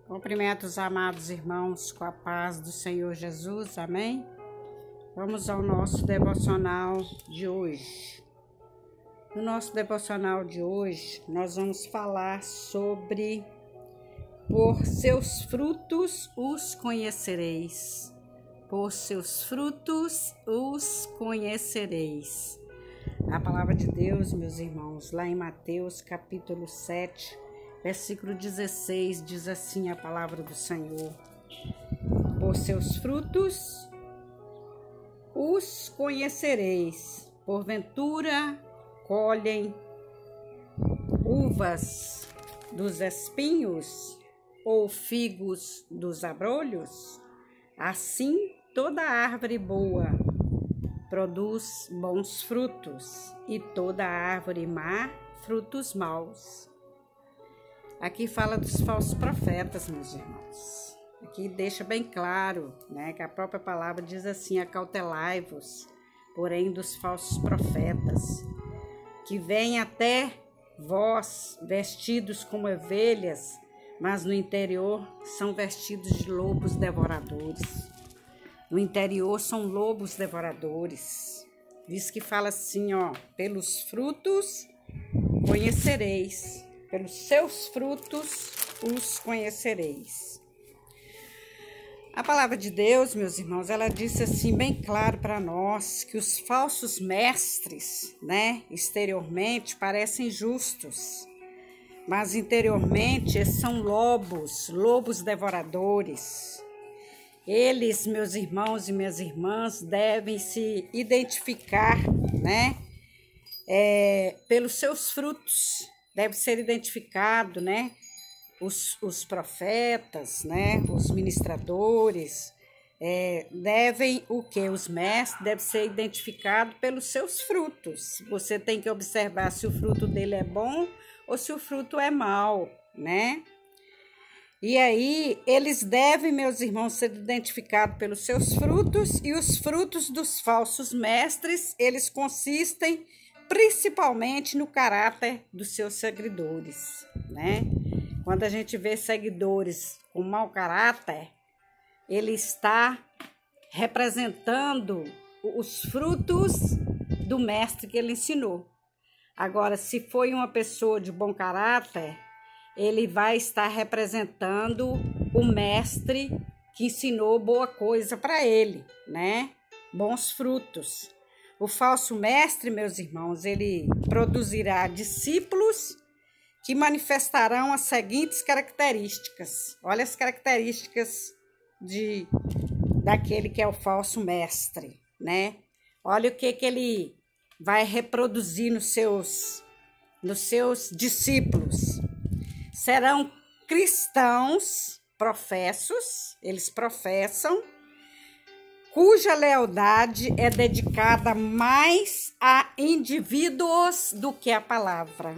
Cumprimento os amados irmãos com a paz do Senhor Jesus, amém? Vamos ao nosso devocional de hoje. No nosso devocional de hoje, nós vamos falar sobre por seus frutos os conhecereis. Por seus frutos os conhecereis. A palavra de Deus, meus irmãos, lá em Mateus capítulo 7, versículo 16, diz assim a palavra do Senhor: por seus frutos os conhecereis. Porventura colhem uvas dos espinhos ou figos dos abrolhos? Assim, toda árvore boa produz bons frutos, e toda árvore má, frutos maus. Aqui fala dos falsos profetas, meus irmãos. Aqui deixa bem claro, que a própria palavra diz assim: acautelai-vos, porém, dos falsos profetas, que vêm até vós vestidos como ovelhas, mas no interior são vestidos de lobos devoradores. No interior são lobos devoradores. Diz que fala assim, pelos frutos conhecereis, pelos seus frutos os conhecereis. A palavra de Deus, meus irmãos, ela disse assim bem claro para nós que os falsos mestres, exteriormente parecem justos, mas interiormente eles são lobos devoradores. Eles, meus irmãos e minhas irmãs, devem se identificar, pelos seus frutos. Deve ser identificado, os profetas, os ministradores, devem o quê? Os mestres devem ser identificados pelos seus frutos. Você tem que observar se o fruto dele é bom ou se o fruto é mau, E aí, eles devem, meus irmãos, ser identificados pelos seus frutos, e os frutos dos falsos mestres, eles consistem principalmente no caráter dos seus seguidores, Quando a gente vê seguidores com mau caráter, ele está representando os frutos do mestre que ele ensinou. Agora, se foi uma pessoa de bom caráter, ele vai estar representando o mestre que ensinou boa coisa para ele, Bons frutos. O falso mestre, meus irmãos, ele produzirá discípulos que manifestarão as seguintes características. Olha as características daquele que é o falso mestre, Olha o que ele vai reproduzir nos seus discípulos. Serão cristãos professos, eles professam, cuja lealdade é dedicada mais a indivíduos do que a palavra.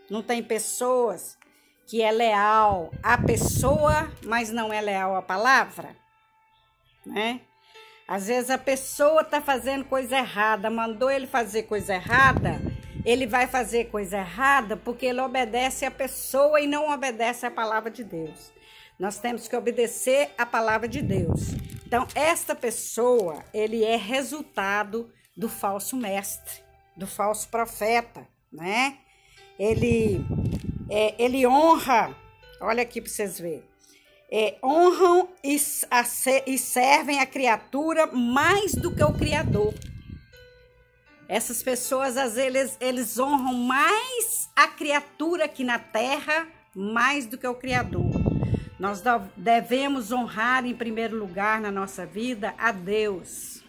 Não tem pessoas que é leal à pessoa, mas não é leal à palavra, Às vezes a pessoa está fazendo coisa errada, mandou ele fazer coisa errada, ele vai fazer coisa errada porque ele obedece à pessoa e não obedece à palavra de Deus. Nós temos que obedecer à palavra de Deus. Então, esta pessoa, ele é resultado do falso mestre, do falso profeta, Ele honra, olha aqui para vocês verem, honram e servem a criatura mais do que o Criador. Essas pessoas, às vezes, eles honram mais a criatura aqui na terra, mais do que o Criador. Nós devemos honrar, em primeiro lugar, na nossa vida, a Deus.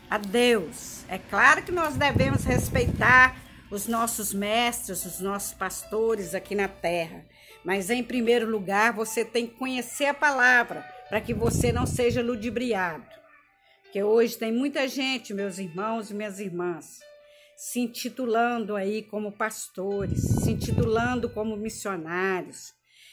A Deus. É claro que nós devemos respeitar os nossos mestres, os nossos pastores aqui na terra. Mas, em primeiro lugar, você tem que conhecer a palavra, para que você não seja ludibriado. Porque hoje tem muita gente, meus irmãos e minhas irmãs, se intitulando aí como pastores, se intitulando como missionários,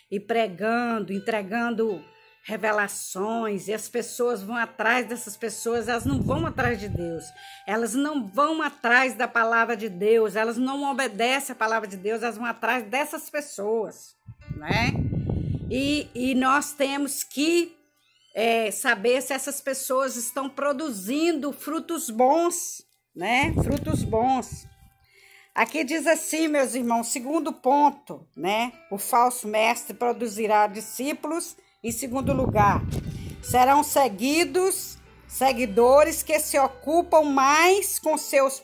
e pregando, entregando revelações, e as pessoas vão atrás dessas pessoas, elas não vão atrás de Deus, elas não vão atrás da palavra de Deus, elas não obedecem a palavra de Deus, elas vão atrás dessas pessoas, E nós temos que saber se essas pessoas estão produzindo frutos bons, né? Frutos bons. Aqui diz assim, meus irmãos, segundo ponto, né? O falso mestre produzirá discípulos. Em segundo lugar, serão seguidores que se ocupam mais com seus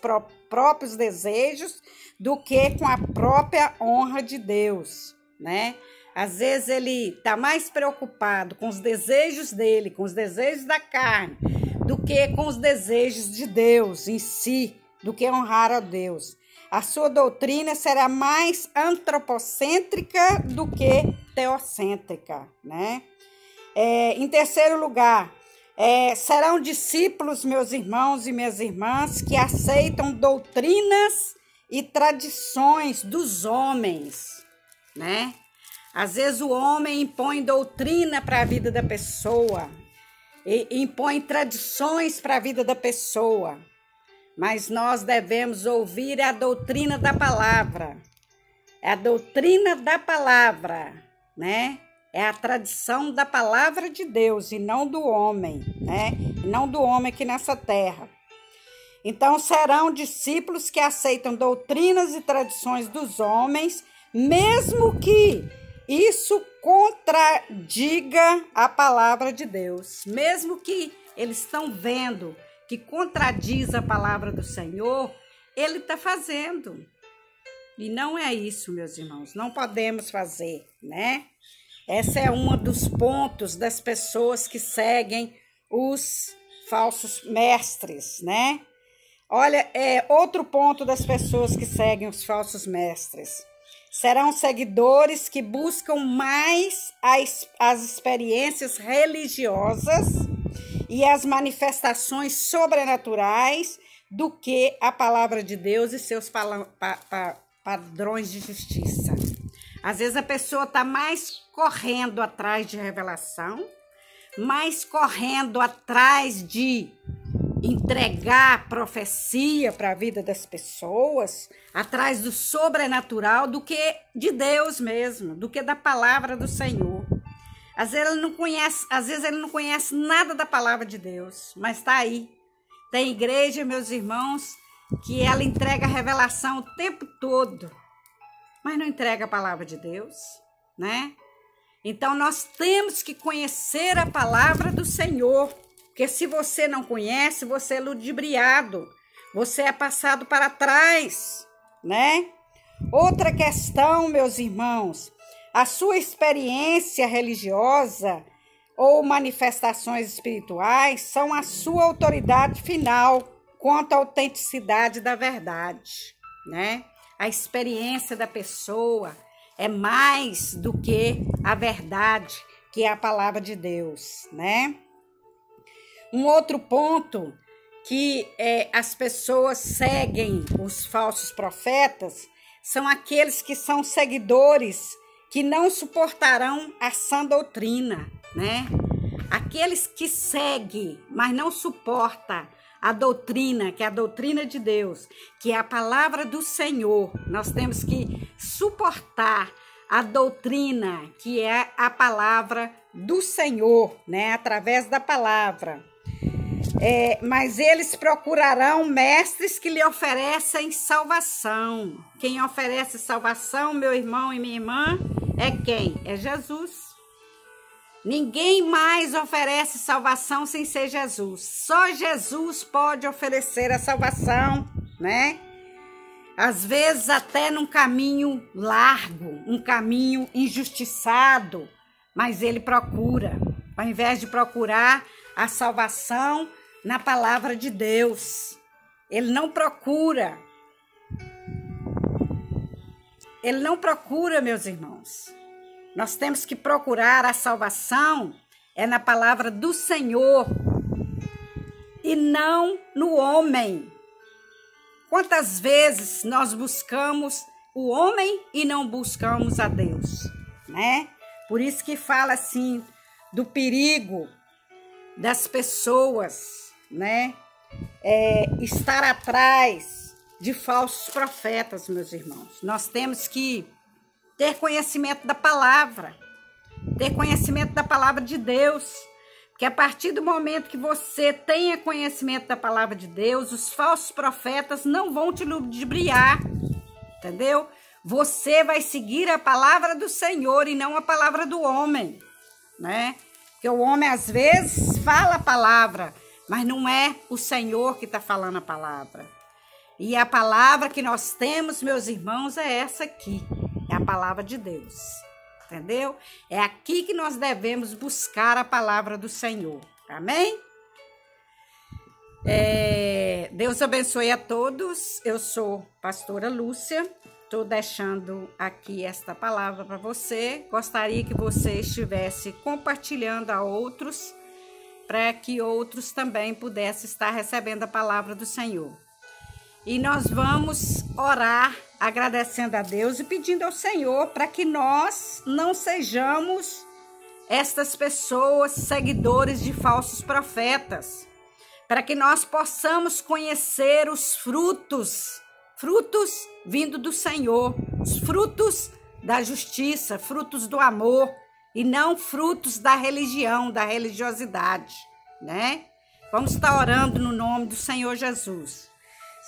próprios desejos do que com a própria honra de Deus, né? Às vezes ele está mais preocupado com os desejos dele, com os desejos da carne, do que com os desejos de Deus em si, do que honrar a Deus. A sua doutrina será mais antropocêntrica do que teocêntrica, né? Em terceiro lugar, serão discípulos, meus irmãos e minhas irmãs, que aceitam doutrinas e tradições dos homens, né? Às vezes o homem impõe doutrina para a vida da pessoa, impõe tradições para a vida da pessoa, mas nós devemos ouvir a doutrina da palavra. É a doutrina da palavra, né? É a tradição da palavra de Deus e não do homem, né? E não do homem aqui nessa terra. Então, serão discípulos que aceitam doutrinas e tradições dos homens, mesmo que isso contradiga a palavra de Deus. Mesmo que eles estão vendo que contradiz a palavra do Senhor, ele está fazendo. E não é isso, meus irmãos. Não podemos fazer, né? Esse é um dos pontos das pessoas que seguem os falsos mestres, né? Olha, outro ponto das pessoas que seguem os falsos mestres. Serão seguidores que buscam mais as experiências religiosas e as manifestações sobrenaturais do que a palavra de Deus e seus padrões de justiça. Às vezes a pessoa está mais correndo atrás de revelação, mais correndo atrás de entregar profecia para a vida das pessoas, atrás do sobrenatural, do que de Deus mesmo, do que da palavra do Senhor. Às vezes ele não conhece nada da palavra de Deus, mas está aí. Tem igreja, meus irmãos, que ela entrega a revelação o tempo todo, mas não entrega a palavra de Deus, né? Então nós temos que conhecer a palavra do Senhor, porque se você não conhece, você é ludibriado, você é passado para trás, né? Outra questão, meus irmãos, a sua experiência religiosa ou manifestações espirituais são a sua autoridade final quanto à autenticidade da verdade, né? A experiência da pessoa é mais do que a verdade, que é a palavra de Deus, né? Um outro ponto que as pessoas seguem os falsos profetas são aqueles que são seguidores que não suportarão a sã doutrina, né? Aqueles que seguem, mas não suportam a doutrina, que é a doutrina de Deus, que é a palavra do Senhor. Nós temos que suportar a doutrina, que é a palavra do Senhor, né? Através da palavra. Mas eles procurarão mestres que lhe oferecem salvação. Quem oferece salvação, meu irmão e minha irmã, é quem? É Jesus. Ninguém mais oferece salvação sem ser Jesus. Só Jesus pode oferecer a salvação, né? Às vezes até num caminho largo, um caminho injustiçado, mas ele procura. Ao invés de procurar a salvação na palavra de Deus, ele não procura. Ele não procura, meus irmãos. Nós temos que procurar a salvação na palavra do Senhor e não no homem. Quantas vezes nós buscamos o homem e não buscamos a Deus, né? Por isso que fala assim do perigo das pessoas, né? Estar atrás de falsos profetas, meus irmãos. Nós temos que ter conhecimento da palavra. ter conhecimento da palavra de Deus. Porque a partir do momento que você tenha conhecimento da palavra de Deus, os falsos profetas não vão te ludibriar, entendeu? Você vai seguir a palavra do Senhor e não a palavra do homem, né? Porque o homem às vezes fala a palavra, mas não é o Senhor que está falando a palavra. E a palavra que nós temos, meus irmãos, é essa aqui, é a palavra de Deus. Entendeu? É aqui que nós devemos buscar a palavra do Senhor. Amém? Deus abençoe a todos. Eu sou pastora Lúcia. Estou deixando aqui esta palavra para você. Gostaria que você estivesse compartilhando a outros, para que outros também pudessem estar recebendo a palavra do Senhor. E nós vamos orar agradecendo a Deus e pedindo ao Senhor para que nós não sejamos estas pessoas seguidores de falsos profetas, para que nós possamos conhecer os frutos vindo do Senhor, os frutos da justiça, frutos do amor e não frutos da religião, da religiosidade, né? Vamos estar orando no nome do Senhor Jesus.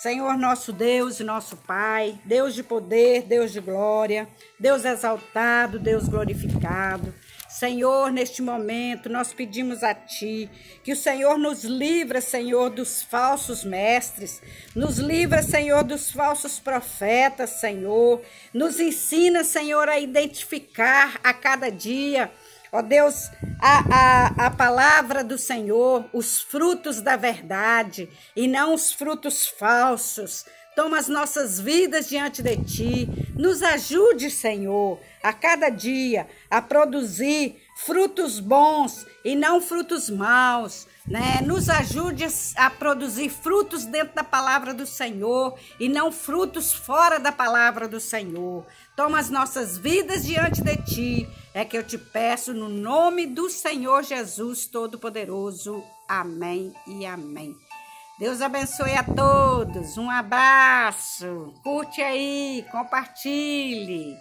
Senhor nosso Deus e nosso Pai, Deus de poder, Deus de glória, Deus exaltado, Deus glorificado. Senhor, neste momento nós pedimos a Ti que o Senhor nos livra, Senhor, dos falsos mestres, nos livra, Senhor, dos falsos profetas, Senhor. Nos ensina, Senhor, a identificar a cada dia, ó Deus, a palavra do Senhor, os frutos da verdade e não os frutos falsos. Toma as nossas vidas diante de Ti. Nos ajude, Senhor, a cada dia a produzir frutos bons e não frutos maus, né? Nos ajude a produzir frutos dentro da palavra do Senhor e não frutos fora da palavra do Senhor. Toma as nossas vidas diante de Ti. É que eu te peço no nome do Senhor Jesus Todo-Poderoso. Amém e amém. Deus abençoe a todos. Um abraço. Curte aí, compartilhe.